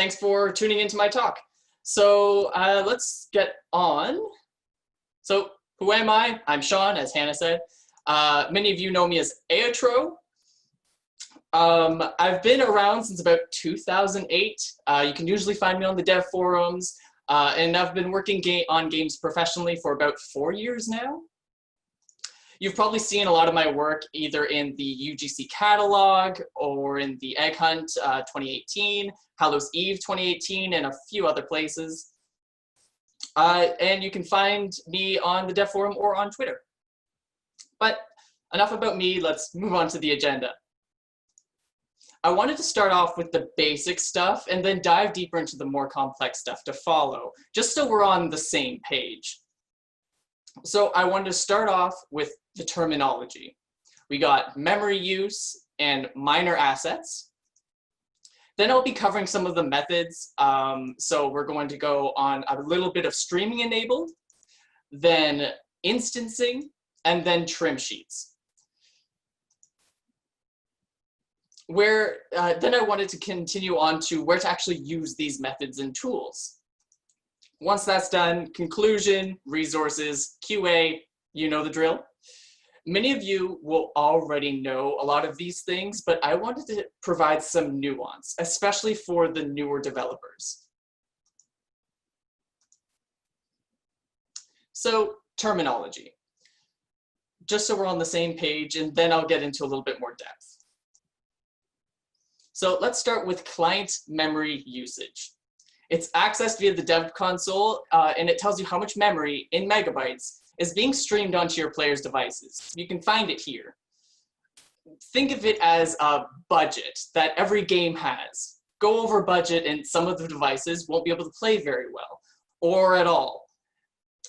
Thanks for tuning into my talk. So let's get on. So who am I? I'm Sean, as Hannah said. Many of you know me as Aotro. I've been around since about 2008. You can usually find me on the dev forums, and I've been working on games professionally for about 4 years now. You've probably seen a lot of my work either in the UGC catalog or in the Egg Hunt 2018, Hallows Eve 2018, and a few other places. And you can find me on the dev forum or on Twitter. But enough about me, let's move on to the agenda. I wanted to start off with the basic stuff and then dive deeper into the more complex stuff to follow, just so we're on the same page. So I wanted to start off with the terminology. We got memory use and minor assets. Then I'll be covering some of the methods. So we're going to go on a little bit of streaming enabled, then instancing, and then trim sheets. Then I wanted to continue on to where to actually use these methods and tools. Once that's done, conclusion, resources, QA, you know the drill. Many of you will already know a lot of these things, but I wanted to provide some nuance, especially for the newer developers. So, terminology. Just so we're on the same page, and then I'll get into a little bit more depth. So let's start with client memory usage. It's accessed via the dev console, and it tells you how much memory in megabytes is being streamed onto your player's devices. You can find it here. Think of it as a budget that every game has. Go over budget and some of the devices won't be able to play very well, or at all.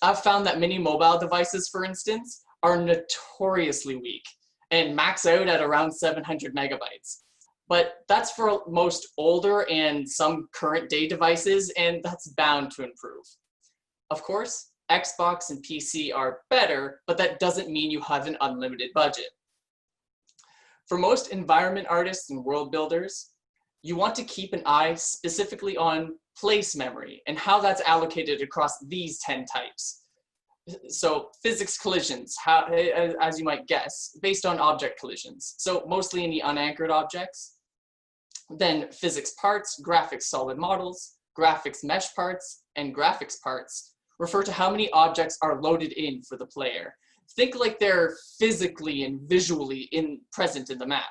I've found that many mobile devices, for instance, are notoriously weak and max out at around 700 megabytes. But that's for most older and some current day devices, and that's bound to improve. Of course, Xbox and PC are better, but that doesn't mean you have an unlimited budget. For most environment artists and world builders, you want to keep an eye specifically on place memory and how that's allocated across these 10 types. So physics collisions, as you might guess, based on object collisions. So mostly in the unanchored objects. Then physics parts, graphics solid models, graphics mesh parts, and graphics parts refer to how many objects are loaded in for the player. Think like they're physically and visually present in the map.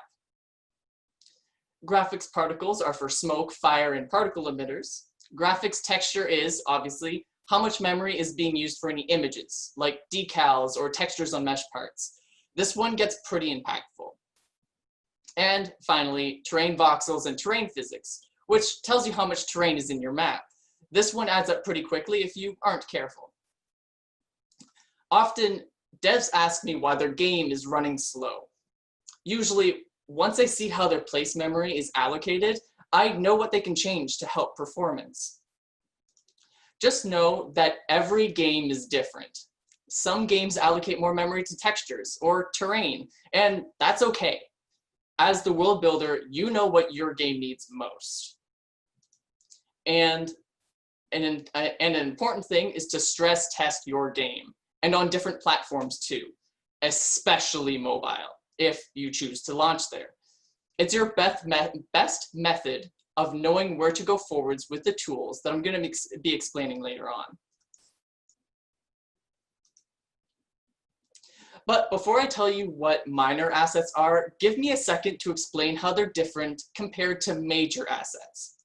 Graphics particles are for smoke, fire, and particle emitters. Graphics texture is, obviously, how much memory is being used for any images, like decals or textures on mesh parts. This one gets pretty impactful. And finally, terrain voxels and terrain physics, which tells you how much terrain is in your map. This one adds up pretty quickly if you aren't careful. Often, devs ask me why their game is running slow. Usually, once I see how their place memory is allocated, I know what they can change to help performance. Just know that every game is different. Some games allocate more memory to textures or terrain, and that's okay. As the world builder, you know what your game needs most. And an important thing is to stress test your game, and on different platforms too, especially mobile, if you choose to launch there. It's your best method of knowing where to go forwards with the tools that I'm going to be explaining later on. But before I tell you what minor assets are, give me a second to explain how they're different compared to major assets.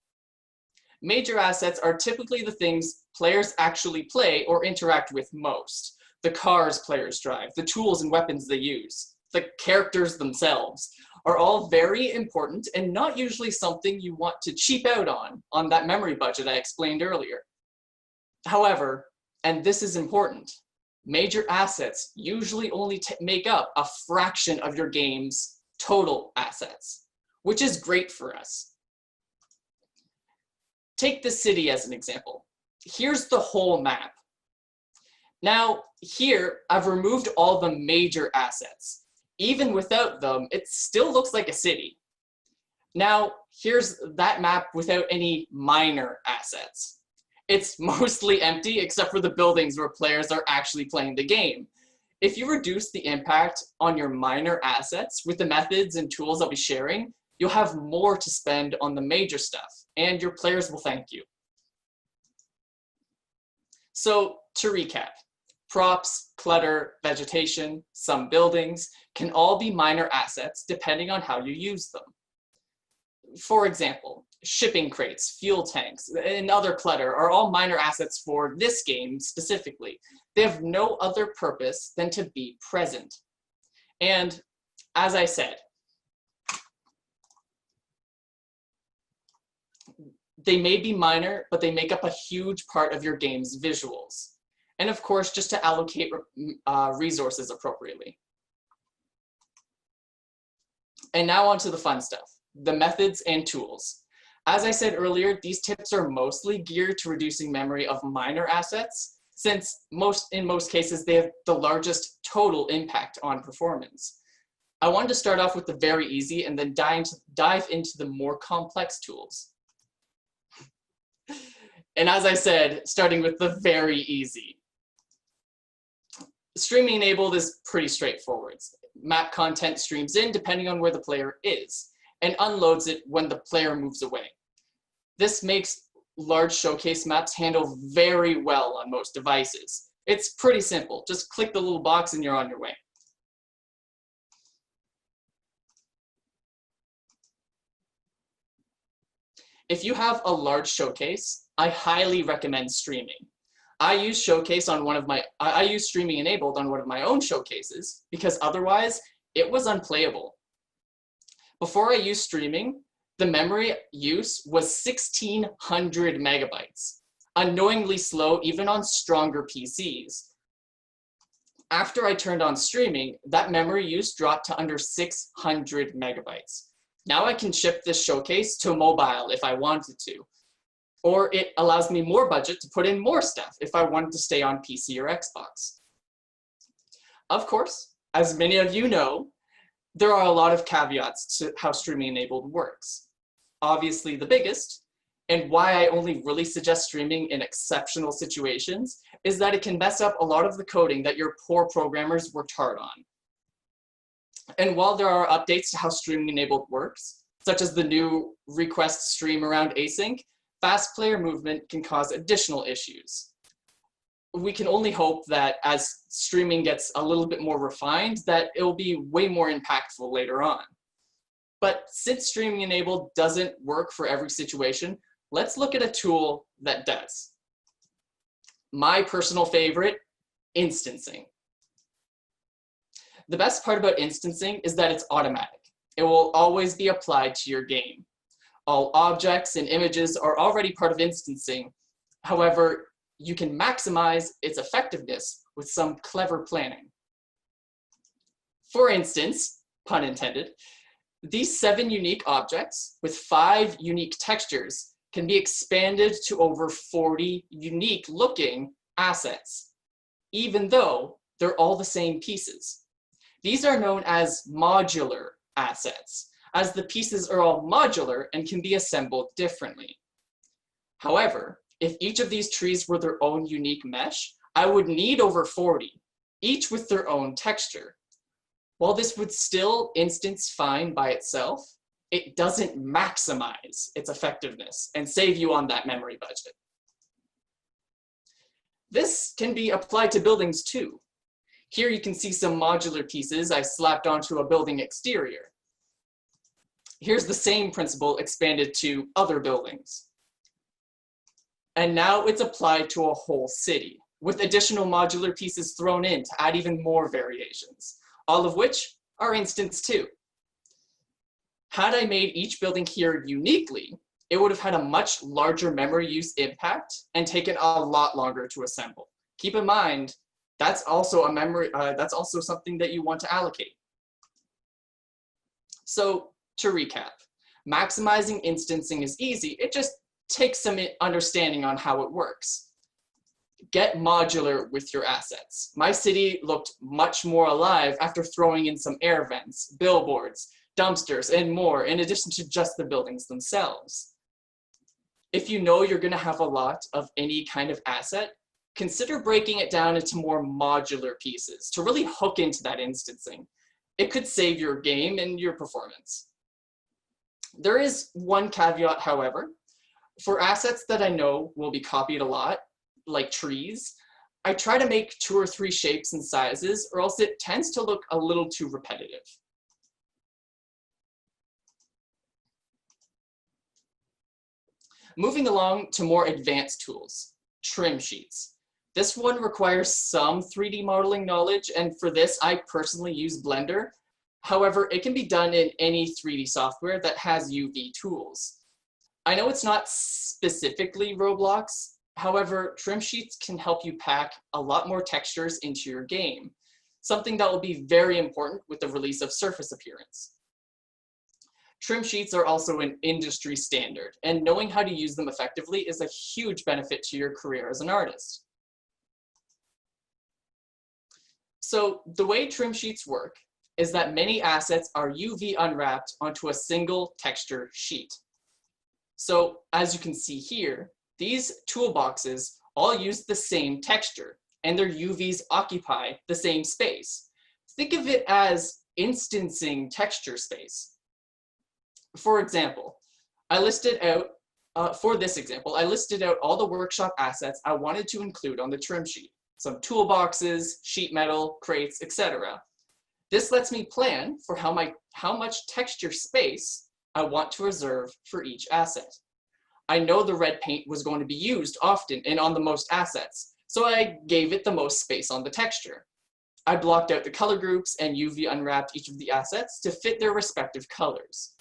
Major assets are typically the things players actually play or interact with most. The cars players drive, the tools and weapons they use, the characters themselves are all very important and not usually something you want to cheap out on that memory budget I explained earlier. However, and this is important, major assets usually only make up a fraction of your game's total assets, which is great for us. Take the city as an example. Here's the whole map. Now, here, I've removed all the major assets. Even without them, it still looks like a city. Now, here's that map without any minor assets. It's mostly empty except for the buildings where players are actually playing the game. If you reduce the impact on your minor assets with the methods and tools I'll be sharing, you'll have more to spend on the major stuff, and your players will thank you. So, to recap, props, clutter, vegetation, some buildings can all be minor assets depending on how you use them. For example, shipping crates, fuel tanks, and other clutter are all minor assets for this game specifically. They have no other purpose than to be present. And as I said, they may be minor, but they make up a huge part of your game's visuals. And of course, just to allocate resources appropriately. And now on to the fun stuff, the methods and tools. As I said earlier, these tips are mostly geared to reducing memory of minor assets, since in most cases they have the largest total impact on performance. I wanted to start off with the very easy and then dive into the more complex tools. And as I said, starting with the very easy. Streaming enabled is pretty straightforward. Map content streams in depending on where the player is, and unloads it when the player moves away. This makes large showcase maps handle very well on most devices. It's pretty simple. Just click the little box and you're on your way. If you have a large showcase, I highly recommend streaming. I use streaming enabled on one of my own showcases because otherwise it was unplayable. Before I used streaming, the memory use was 1,600 megabytes, annoyingly slow even on stronger PCs. After I turned on streaming, that memory use dropped to under 600 megabytes. Now I can ship this showcase to mobile if I wanted to, or it allows me more budget to put in more stuff if I wanted to stay on PC or Xbox. Of course, as many of you know, there are a lot of caveats to how streaming enabled works. Obviously the biggest, and why I only really suggest streaming in exceptional situations, is that it can mess up a lot of the coding that your poor programmers worked hard on. And while there are updates to how streaming enabled works, such as the new request stream around async, fast player movement can cause additional issues. We can only hope that as streaming gets a little bit more refined, that it will be way more impactful later on. But since streaming enabled doesn't work for every situation, let's look at a tool that does. My personal favorite, instancing. The best part about instancing is that it's automatic. It will always be applied to your game. All objects and images are already part of instancing. However, you can maximize its effectiveness with some clever planning. For instance, pun intended, these 7 unique objects with 5 unique textures can be expanded to over 40 unique looking assets, even though they're all the same pieces. These are known as modular assets, as the pieces are all modular and can be assembled differently. However, if each of these trees were their own unique mesh, I would need over 40, each with their own texture. While this would still instance fine by itself, it doesn't maximize its effectiveness and save you on that memory budget. This can be applied to buildings too. Here you can see some modular pieces I slapped onto a building exterior. Here's the same principle expanded to other buildings. And now it's applied to a whole city, with additional modular pieces thrown in to add even more variations, all of which are instanced too. Had I made each building here uniquely, it would have had a much larger memory use impact and taken a lot longer to assemble. Keep in mind, that's also something that you want to allocate. So to recap, maximizing instancing is easy. It just takes some understanding on how it works. Get modular with your assets. My city looked much more alive after throwing in some air vents, billboards, dumpsters, and more, in addition to just the buildings themselves. If you know you're going to have a lot of any kind of asset, consider breaking it down into more modular pieces to really hook into that instancing. It could save your game and your performance. There is one caveat, however. For assets that I know will be copied a lot, like trees, I try to make 2 or 3 shapes and sizes, or else it tends to look a little too repetitive. Moving along to more advanced tools, trim sheets. This one requires some 3D modeling knowledge, and for this, I personally use Blender. However, it can be done in any 3D software that has UV tools. I know it's not specifically Roblox. However, trim sheets can help you pack a lot more textures into your game, something that will be very important with the release of surface appearance. Trim sheets are also an industry standard, and knowing how to use them effectively is a huge benefit to your career as an artist. So the way trim sheets work is that many assets are UV unwrapped onto a single texture sheet. So as you can see here, these toolboxes all use the same texture, and their UVs occupy the same space. Think of it as instancing texture space. For example, I listed out, for this example, I listed out all the workshop assets I wanted to include on the trim sheet. Some toolboxes, sheet metal, crates, etc. This lets me plan for how much texture space I want to reserve for each asset. I know the red paint was going to be used often and on the most assets, so I gave it the most space on the texture. I blocked out the color groups and UV unwrapped each of the assets to fit their respective colors.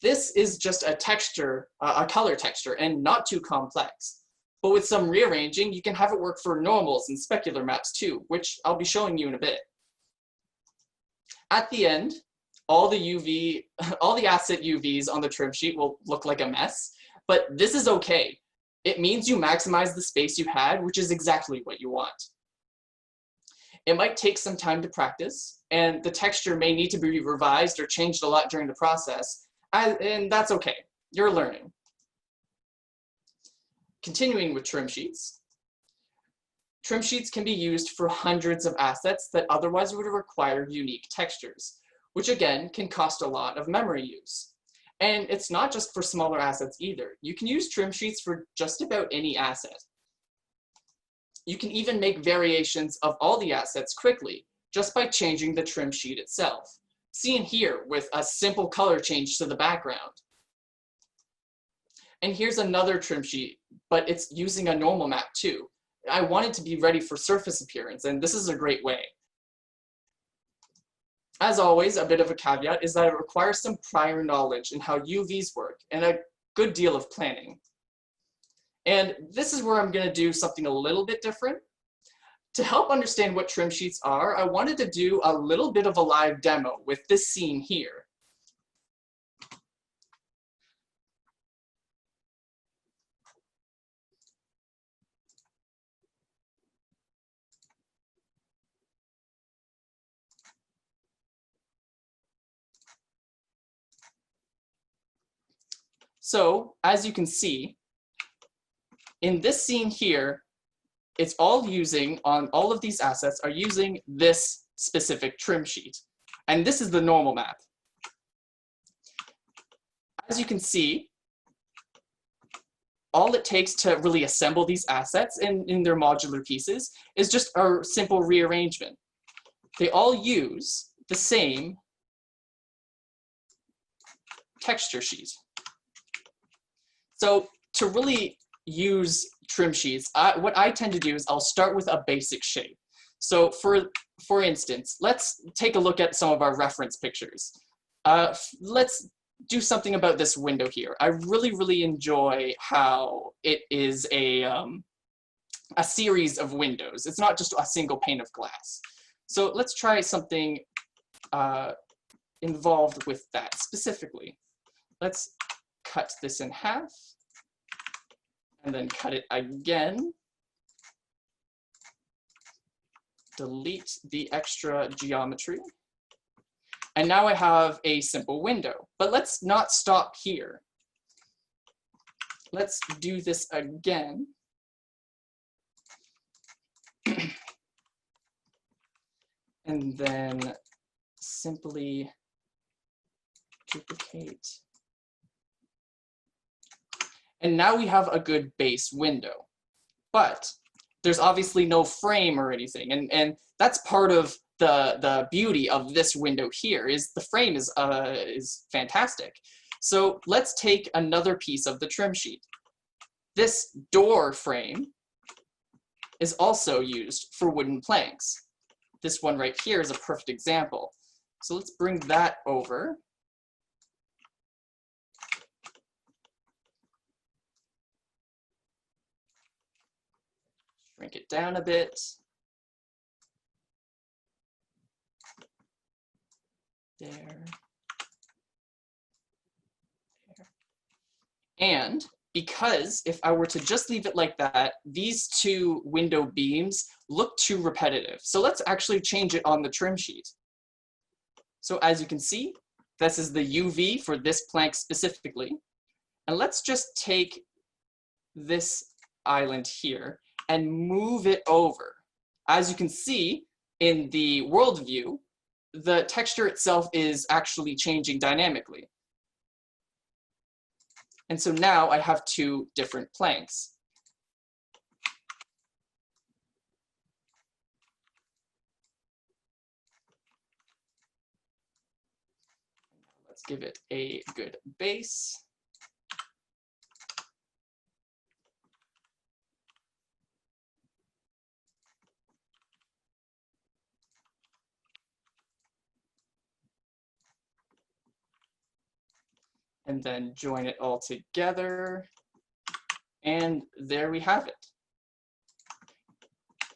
This is just a texture, a color texture, and not too complex. But with some rearranging, you can have it work for normals and specular maps too, which I'll be showing you in a bit. At the end, all the asset UVs on the trim sheet will look like a mess, but this is okay. It means you maximize the space you had, which is exactly what you want. It might take some time to practice, and the texture may need to be revised or changed a lot during the process, and that's okay. You're learning. Continuing with trim sheets. Trim sheets can be used for hundreds of assets that otherwise would require unique textures, which again can cost a lot of memory use. And it's not just for smaller assets either. You can use trim sheets for just about any asset. You can even make variations of all the assets quickly, just by changing the trim sheet itself. Seen here with a simple color change to the background. And here's another trim sheet, but it's using a normal map too. I want it to be ready for surface appearance, and this is a great way. As always, a bit of a caveat is that it requires some prior knowledge in how UVs work and a good deal of planning. And this is where I'm going to do something a little bit different. To help understand what trim sheets are, I wanted to do a little bit of a live demo with this scene here. So, as you can see, in this scene here, it's all using, on all of these assets, are using this specific trim sheet. And this is the normal map. As you can see, all it takes to really assemble these assets in their modular pieces is just a simple rearrangement. They all use the same texture sheet. So to really use trim sheets, what I tend to do is I'll start with a basic shape. So for instance, let's take a look at some of our reference pictures. Let's do something about this window here. I really enjoy how it is a series of windows. It's not just a single pane of glass. So let's try something involved with that specifically. Let's cut this in half and then cut it again. Delete the extra geometry. And now I have a simple window, but let's not stop here. Let's do this again. And then simply duplicate. And now we have a good base window, but there's obviously no frame or anything. And that's part of the beauty of this window here, is the frame is fantastic. So let's take another piece of the trim sheet. This door frame is also used for wooden planks. This one right here is a perfect example. So let's bring that over. Shrink it down a bit. There. And because if I were to just leave it like that, these two window beams look too repetitive. So let's actually change it on the trim sheet. So as you can see, this is the UV for this plank specifically. And let's just take this island here and move it over. As you can see in the world view, the texture itself is actually changing dynamically. And so now I have two different planks. Let's give it a good base. And then join it all together. And there we have it.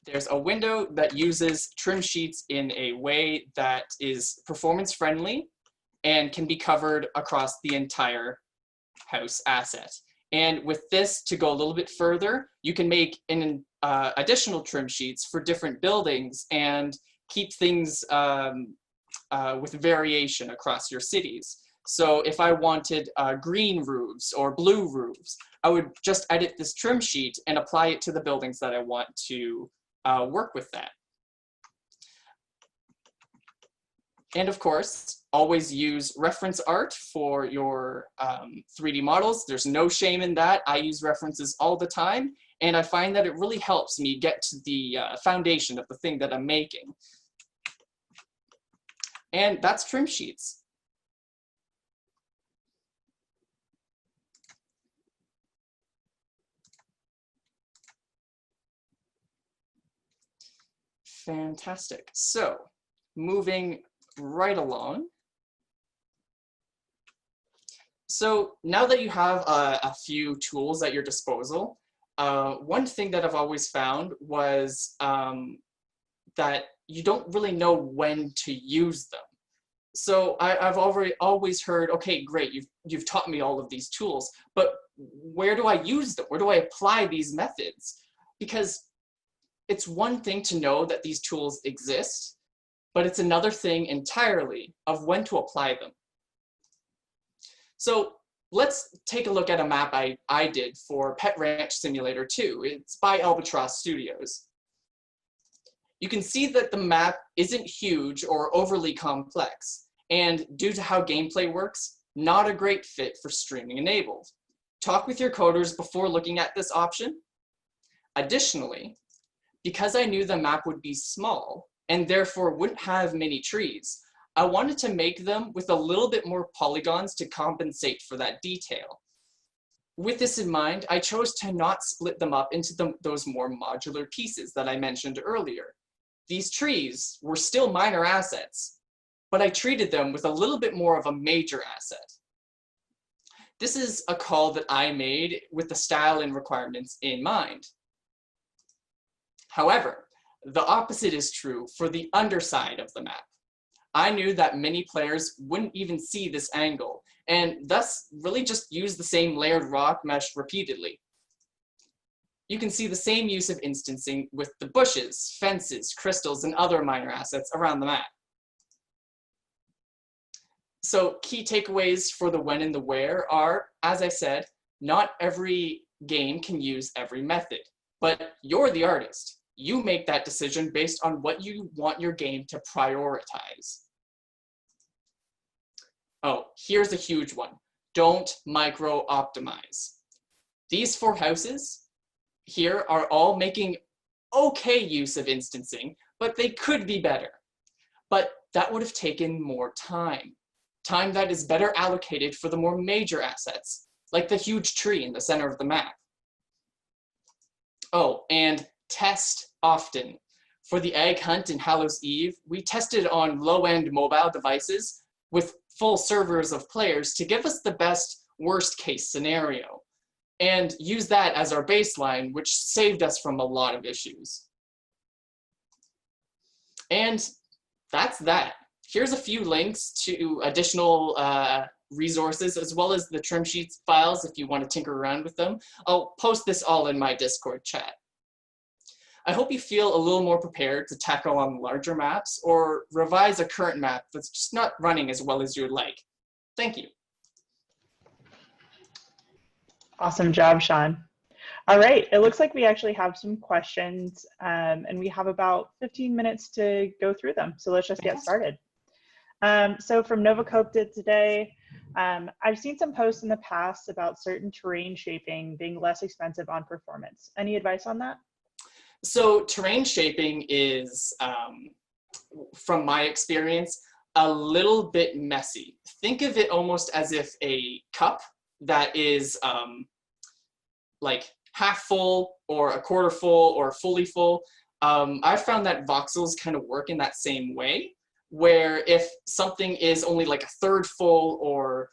There's a window that uses trim sheets in a way that is performance friendly and can be covered across the entire house asset. And with this, to go a little bit further, you can make an additional trim sheets for different buildings and keep things with variation across your cities. So if I wanted green roofs or blue roofs, I would just edit this trim sheet and apply it to the buildings that I want to work with that. And of course, always use reference art for your 3D models. There's no shame in that. I use references all the time, and I find that it really helps me get to the foundation of the thing that I'm making. And that's trim sheets. Fantastic. So moving right along. So now that you have a few tools at your disposal, one thing that I've always found was that you don't really know when to use them. So I've always heard, okay, great, you've taught me all of these tools, but where do I use them? Where do I apply these methods? Because it's one thing to know that these tools exist, but it's another thing entirely of when to apply them. So let's take a look at a map I did for Pet Ranch Simulator 2. It's by Albatross Studios. You can see that the map isn't huge or overly complex, and due to how gameplay works, not a great fit for streaming enabled. Talk with your coders before looking at this option. Additionally, because I knew the map would be small and therefore wouldn't have many trees, I wanted to make them with a little bit more polygons to compensate for that detail. With this in mind, I chose to not split them up into those more modular pieces that I mentioned earlier. These trees were still minor assets, but I treated them with a little bit more of a major asset. This is a call that I made with the style and requirements in mind. However, the opposite is true for the underside of the map. I knew that many players wouldn't even see this angle, and thus really just use the same layered rock mesh repeatedly. You can see the same use of instancing with the bushes, fences, crystals, and other minor assets around the map. So key takeaways for the when and the where are, as I said, not every game can use every method, but you're the artist. You make that decision based on what you want your game to prioritize. Oh, here's a huge one. Don't micro-optimize. These 4 houses here are all making okay use of instancing, but they could be better. But that would have taken more time. Time that is better allocated for the more major assets, like the huge tree in the center of the map. Oh, and test often. For the egg hunt in Hallows Eve, we tested on low-end mobile devices with full servers of players to give us the best worst-case scenario, and use that as our baseline, which saved us from a lot of issues. And that's that. Here's a few links to additional resources, as well as the trim sheets files if you want to tinker around with them. I'll post this all in my Discord chat. I hope you feel a little more prepared to tackle on larger maps or revise a current map that's just not running as well as you would like. Thank you. Awesome job, Sean. All right, it looks like we actually have some questions and we have about 15 minutes to go through them. So let's just get started. So from Novacopta today, I've seen some posts in the past about certain terrain shaping being less expensive on performance. Any advice on that? So terrain shaping is, from my experience, a little bit messy. Think of it almost as if a cup that is like half full or a quarter full or fully full. I've found that voxels kind of work in that same way, where if something is only like a third full or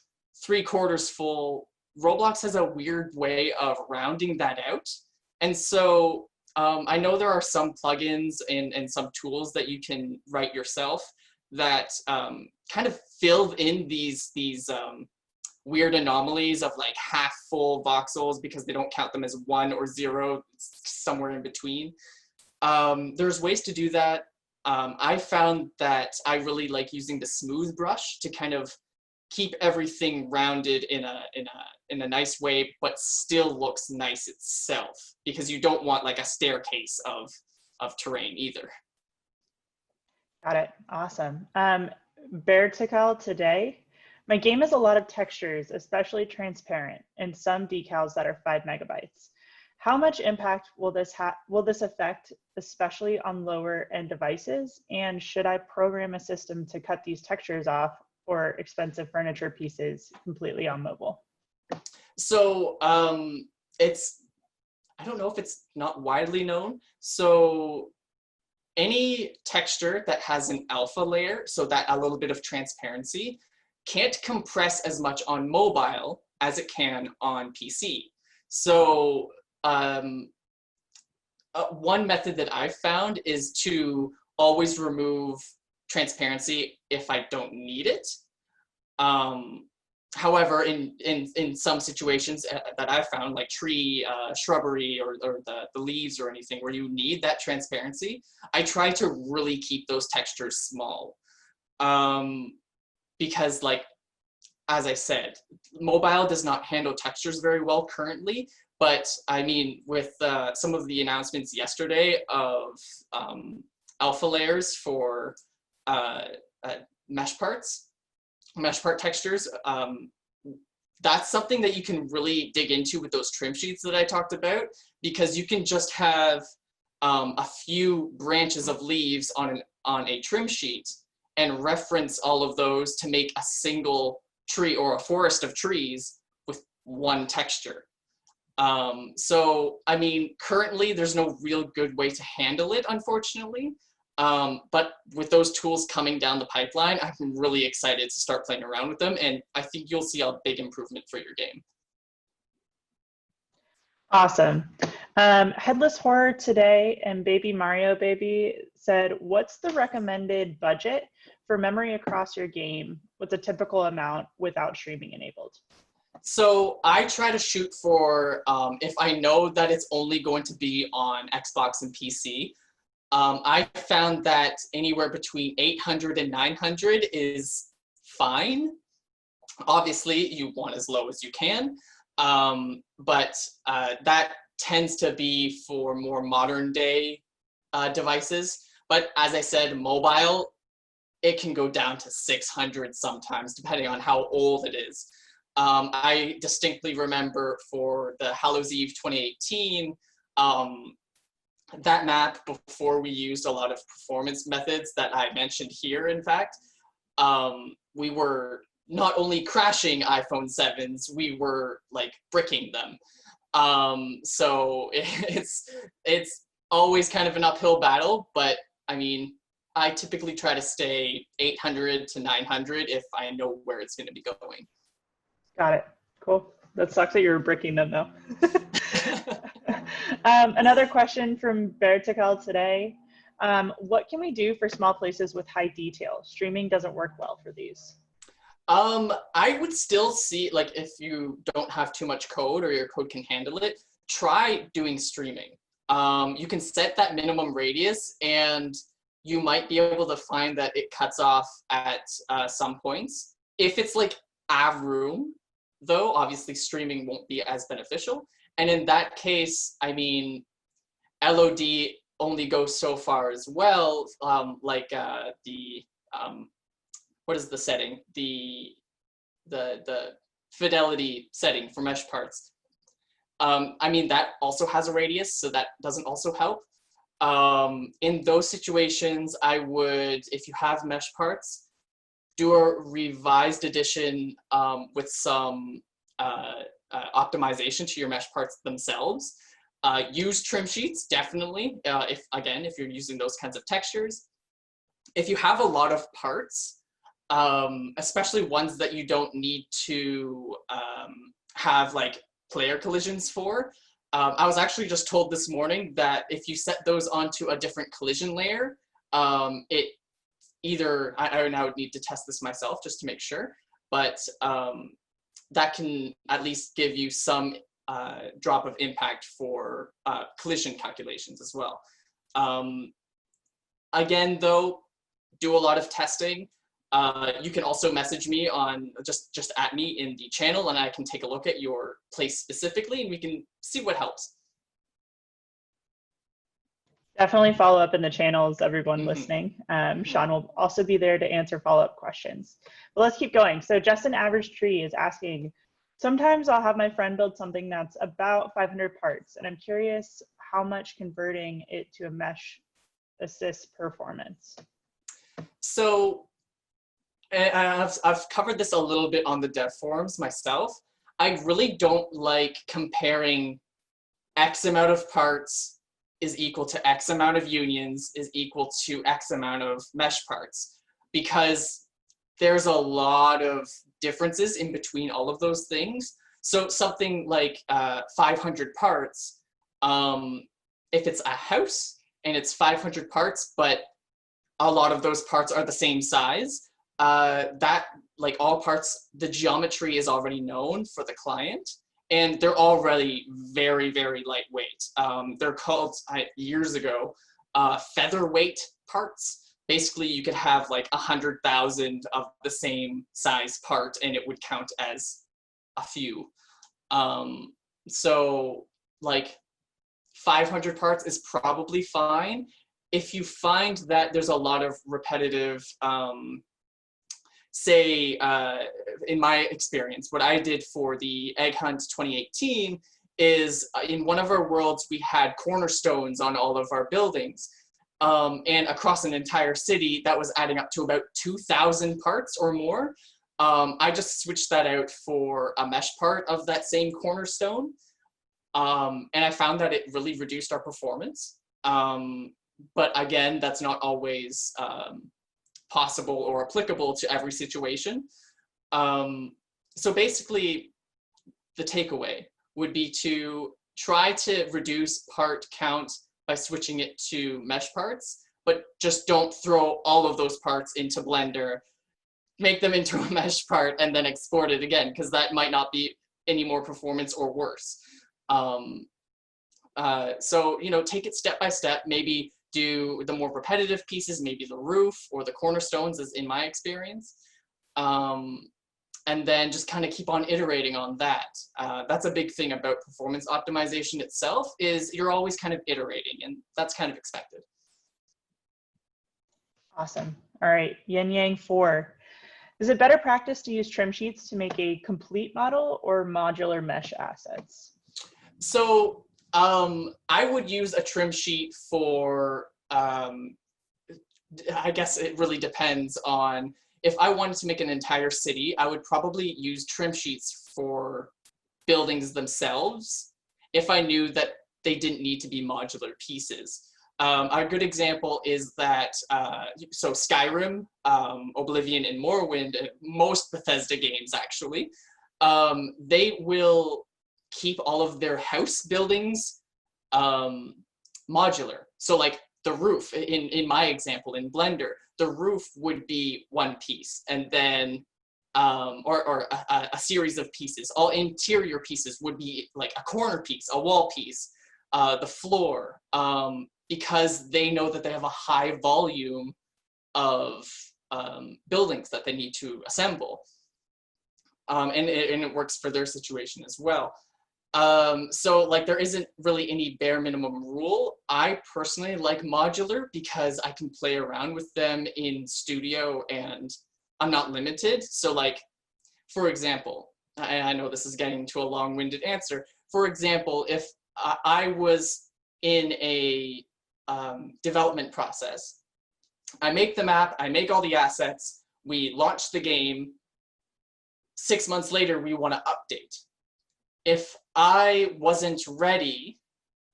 3/4 full, Roblox has a weird way of rounding that out. And so I know there are some plugins and some tools that you can write yourself that kind of fill in these weird anomalies of like half full voxels because they don't count them as 1 or 0, somewhere in between. There's ways to do that. I found that I really like using the smooth brush to kind of keep everything rounded in a nice way, but still looks nice itself, because you don't want like a staircase of terrain either. Got it. Awesome. Bear Tikal today. My game has a lot of textures, especially transparent, and some decals that are 5 megabytes. How much impact will this affect, especially on lower end devices? And should I program a system to cut these textures off or expensive furniture pieces completely on mobile? So I don't know if it's not widely known. So any texture that has an alpha layer, so that a little bit of transparency, can't compress as much on mobile as it can on PC. So one method that I've found is to always remove transparency if I don't need it. However, in some situations that I've found, like tree, shrubbery, or the leaves or anything where you need that transparency, I try to really keep those textures small. Because, like, as I said, mobile does not handle textures very well currently, but I mean, with some of the announcements yesterday of alpha layers for mesh part textures, that's something that you can really dig into with those trim sheets that I talked about, because you can just have a few branches of leaves on a trim sheet and reference all of those to make a single tree or a forest of trees with one texture. So, I mean, currently there's no real good way to handle it, unfortunately. But with those tools coming down the pipeline, I'm really excited to start playing around with them, and I think you'll see a big improvement for your game. Awesome. Headless Horror today and Baby Mario Baby said, what's the recommended budget for memory across your game? What's a typical amount without streaming enabled? So I try to shoot for, if I know that it's only going to be on Xbox and PC, I found that anywhere between 800 and 900 is fine. Obviously, you want as low as you can, but that tends to be for more modern day devices. But as I said, mobile, it can go down to 600 sometimes, depending on how old it is. I distinctly remember for the Hallows Eve 2018, that map, before we used a lot of performance methods that I mentioned here, in fact, we were not only crashing iPhone 7s, we were like bricking them. So it's always kind of an uphill battle, but I mean, I typically try to stay 800 to 900 if I know where it's going to be going. Got it. Cool. That sucks that you were bricking them though. Another question from Bertical today. What can we do for small places with high detail? Streaming doesn't work well for these. I would still see, like, if you don't have too much code or your code can handle it, try doing streaming. You can set that minimum radius and you might be able to find that it cuts off at some points. If it's like a room, though, obviously streaming won't be as beneficial. And in that case, I mean, LOD only goes so far as well, what is the setting? The fidelity setting for mesh parts. I mean, that also has a radius, so that doesn't also help. In those situations, I would, if you have mesh parts, do a revised edition with some optimization to your mesh parts themselves. Use trim sheets, definitely, if you're using those kinds of textures. If you have a lot of parts, especially ones that you don't need to have like player collisions for. I was actually just told this morning that if you set those onto a different collision layer, it either, I would need to test this myself just to make sure, but that can at least give you some drop of impact for collision calculations as well. Again, though, do a lot of testing. You can also message me on, just at me in the channel, and I can take a look at your place specifically and we can see what helps. Definitely follow up in the channels, everyone listening. Sean will also be there to answer follow-up questions. But let's keep going. So Justin Average Tree is asking, sometimes I'll have my friend build something that's about 500 parts, and I'm curious how much converting it to a mesh assists performance. So I've covered this a little bit on the dev forums myself. I really don't like comparing X amount of parts is equal to X amount of unions is equal to X amount of mesh parts, because there's a lot of differences in between all of those things. So something like 500 parts, if it's a house and it's 500 parts, but a lot of those parts are the same size, that, like, all parts, the geometry is already known for the client, and they're already very, very lightweight. They're called, years ago, featherweight parts. Basically, you could have like 100,000 of the same size part and it would count as a few. So like 500 parts is probably fine. If you find that there's a lot of repetitive, say, in my experience, what I did for the Egg Hunt 2018 is in one of our worlds, we had cornerstones on all of our buildings. And across an entire city, that was adding up to about 2,000 parts or more. I just switched that out for a mesh part of that same cornerstone. And I found that it really reduced our performance. But again, that's not always possible or applicable to every situation. So basically, the takeaway would be to try to reduce part count by switching it to mesh parts, but just don't throw all of those parts into Blender, make them into a mesh part, and then export it again, because that might not be any more performance or worse. So, you know, take it step by step, maybe do the more repetitive pieces, maybe the roof or the cornerstones, as in my experience. and then just kind of keep on iterating on that. That's a big thing about performance optimization itself, is you're always kind of iterating, and that's kind of expected. Awesome. All right, Yin Yang 4. Is it better practice to use trim sheets to make a complete model or modular mesh assets? So I would use a trim sheet for, I guess it really depends on, if I wanted to make an entire city, I would probably use trim sheets for buildings themselves if I knew that they didn't need to be modular pieces. A good example is that, so Skyrim, Oblivion, and Morrowind, most Bethesda games actually, they will keep all of their house buildings modular. So like the roof, in my example, in Blender, the roof would be one piece, and then, or a series of pieces. All interior pieces would be like a corner piece, a wall piece, the floor, because they know that they have a high volume of buildings that they need to assemble. And it works for their situation as well. So like there isn't really any bare minimum rule. I personally like modular because I can play around with them in Studio and I'm not limited. So like, for example, and I know this is getting to a long-winded answer. For example, if I was in a development process, I make the map, I make all the assets, we launch the game, 6 months later, we want to update. If I wasn't ready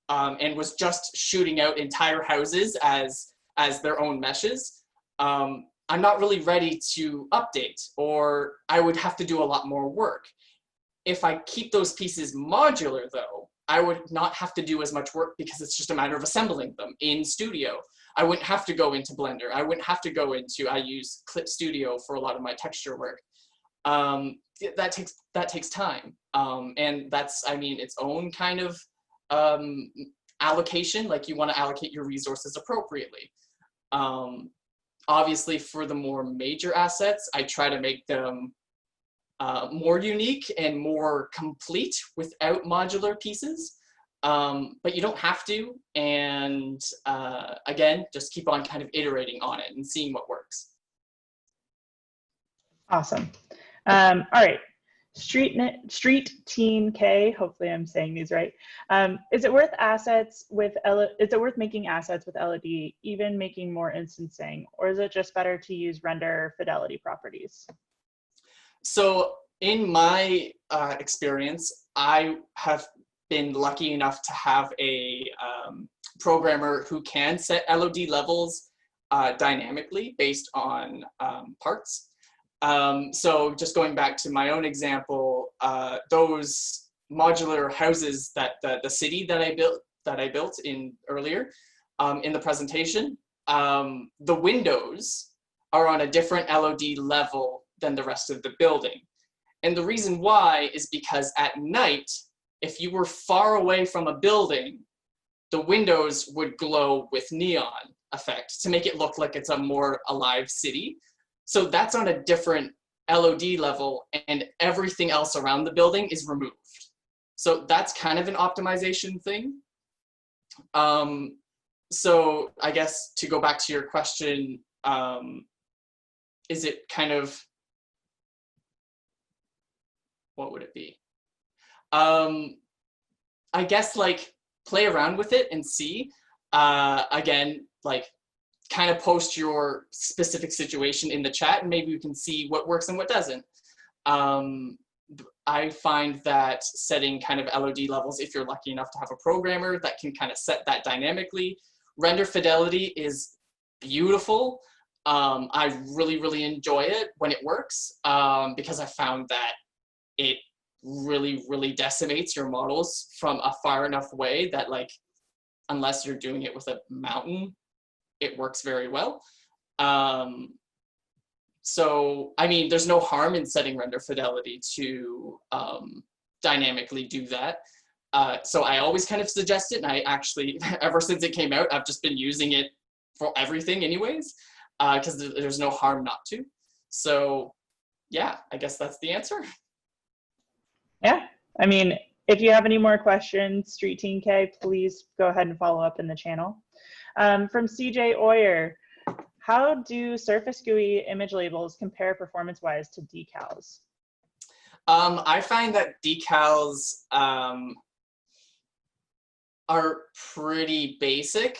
and was just shooting out entire houses as their own meshes, I'm not really ready to update, or I would have to do a lot more work. If I keep those pieces modular though, I would not have to do as much work because it's just a matter of assembling them in Studio. I wouldn't have to go into Blender. I wouldn't have to go into, I use Clip Studio for a lot of my texture work. That takes time. And that's, I mean, its own kind of allocation, like you want to allocate your resources appropriately. Obviously for the more major assets, I try to make them more unique and more complete without modular pieces. But you don't have to, and again, just keep on kind of iterating on it and seeing what works. Awesome. All right, Street Teen K, hopefully I'm saying these right. Is it worth making assets with LED, even making more instancing, or is it just better to use render fidelity properties? So in my experience, I have been lucky enough to have a programmer who can set LOD levels dynamically based on parts. So just going back to my own example, those modular houses that the city that I built in earlier in the presentation, the windows are on a different LOD level than the rest of the building. And the reason why is because at night, if you were far away from a building, the windows would glow with neon effect to make it look like it's a more alive city. So that's on a different LOD level, and everything else around the building is removed. So that's kind of an optimization thing. So I guess to go back to your question, is it kind of, what would it be? I guess like play around with it and see. Again, like kind of post your specific situation in the chat and maybe we can see what works and what doesn't. I find that setting kind of LOD levels, if you're lucky enough to have a programmer that can kind of set that dynamically. Render fidelity is beautiful. I really, really enjoy it when it works because I found that it really, really decimates your models from a far enough way that, like, unless you're doing it with a mountain, it works very well. So, I mean, there's no harm in setting render fidelity to dynamically do that. So I always kind of suggest it, and I actually, ever since it came out, I've just been using it for everything anyways, because there's no harm not to. So yeah, I guess that's the answer. Yeah, I mean, if you have any more questions, Street Team K, please go ahead and follow up in the channel. From CJ Oyer, how do Surface GUI image labels compare performance-wise to decals? I find that decals are pretty basic.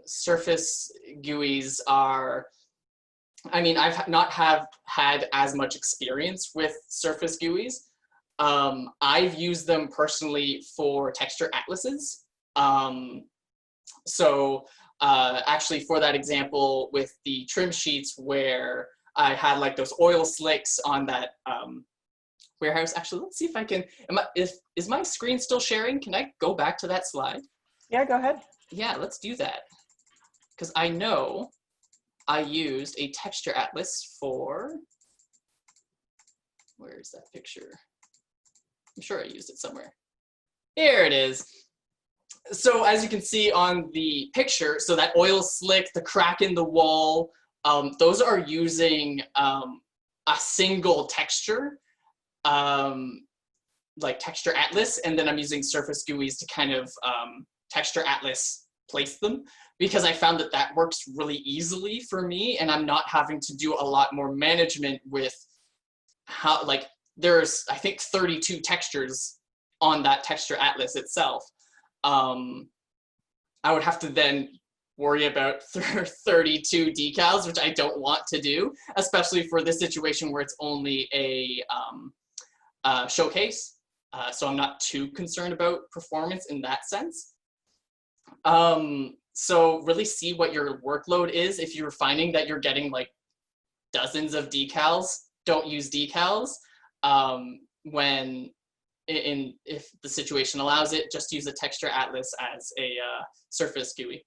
Surface GUIs are, I mean, I've not had as much experience with Surface GUIs. I've used them personally for texture atlases. Actually for that example with the trim sheets where I had like those oil slicks on that warehouse. Actually, let's see if I can, is my screen still sharing? Can I go back to that slide? Yeah, go ahead. Yeah, let's do that. Because I know I used a texture atlas for, where's that picture? I'm sure I used it somewhere. Here it is. So as you can see on the picture, so that oil slick, the crack in the wall, those are using a single texture, like texture atlas, and then I'm using Surface GUIs to kind of texture atlas place them, because I found that that works really easily for me, and I'm not having to do a lot more management with how, like, there's, I think, 32 textures on that texture atlas itself. I would have to then worry about 32 decals, which I don't want to do, especially for this situation where it's only a showcase. So I'm not too concerned about performance in that sense. So really see what your workload is. If you're finding that you're getting like dozens of decals, don't use decals. If the situation allows it, just use a texture atlas as a Surface GUI.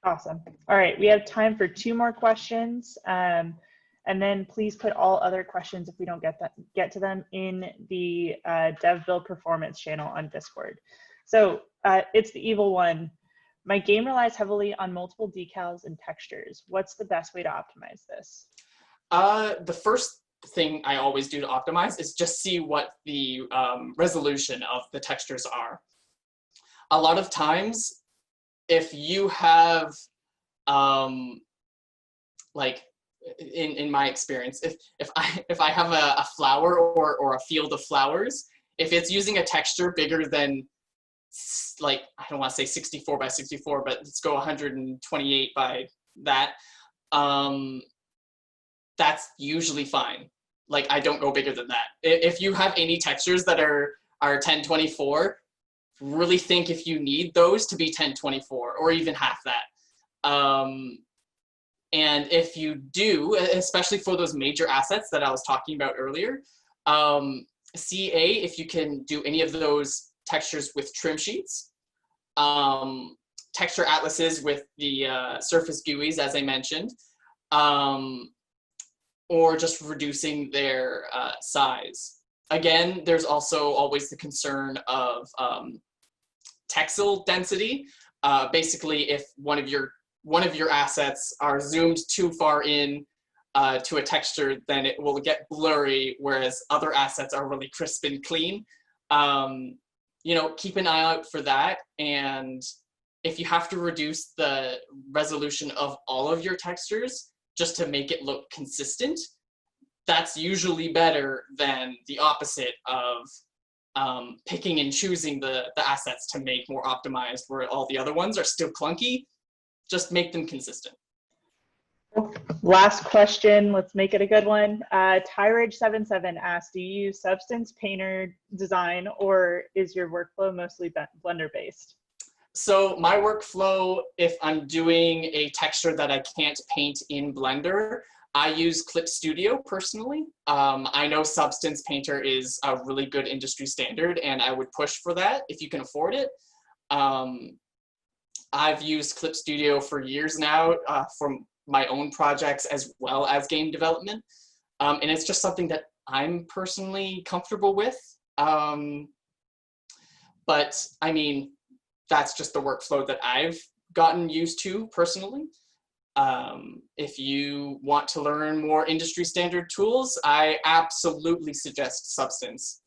Awesome. All right, we have time for 2 more questions. And then please put all other questions, if we don't get to them, in the Dev Build Performance channel on Discord. So it's the evil one. My game relies heavily on multiple decals and textures. What's the best way to optimize this? The first thing I always do to optimize is just see what the resolution of the textures are. A lot of times, if you have, like in my experience, if I have a flower or a field of flowers, if it's using a texture bigger than, like, I don't want to say 64 by 64, but let's go 128 by that, that's usually fine. Like, I don't go bigger than that. If you have any textures that are 1024, really think if you need those to be 1024 or even half that. And if you do, especially for those major assets that I was talking about earlier, CA, if you can do any of those textures with trim sheets, texture atlases with the Surface GUIs, as I mentioned, or just reducing their size. Again, there's also always the concern of texel density. Basically, if one of your assets are zoomed too far in to a texture, then it will get blurry, whereas other assets are really crisp and clean. You know, keep an eye out for that. And if you have to reduce the resolution of all of your textures just to make it look consistent, that's usually better than the opposite of picking and choosing the assets to make more optimized, where all the other ones are still clunky. Just make them consistent. Last question, let's make it a good one. Tyrage77 asked, do you use Substance Painter design, or is your workflow mostly Blender based? So my workflow, if I'm doing a texture that I can't paint in Blender, I use Clip Studio personally. I know Substance Painter is a really good industry standard, and I would push for that if you can afford it. I've used Clip Studio for years now for my own projects as well as game development. And it's just something that I'm personally comfortable with. But I mean, that's just the workflow that I've gotten used to personally. If you want to learn more industry standard tools, I absolutely suggest Substance.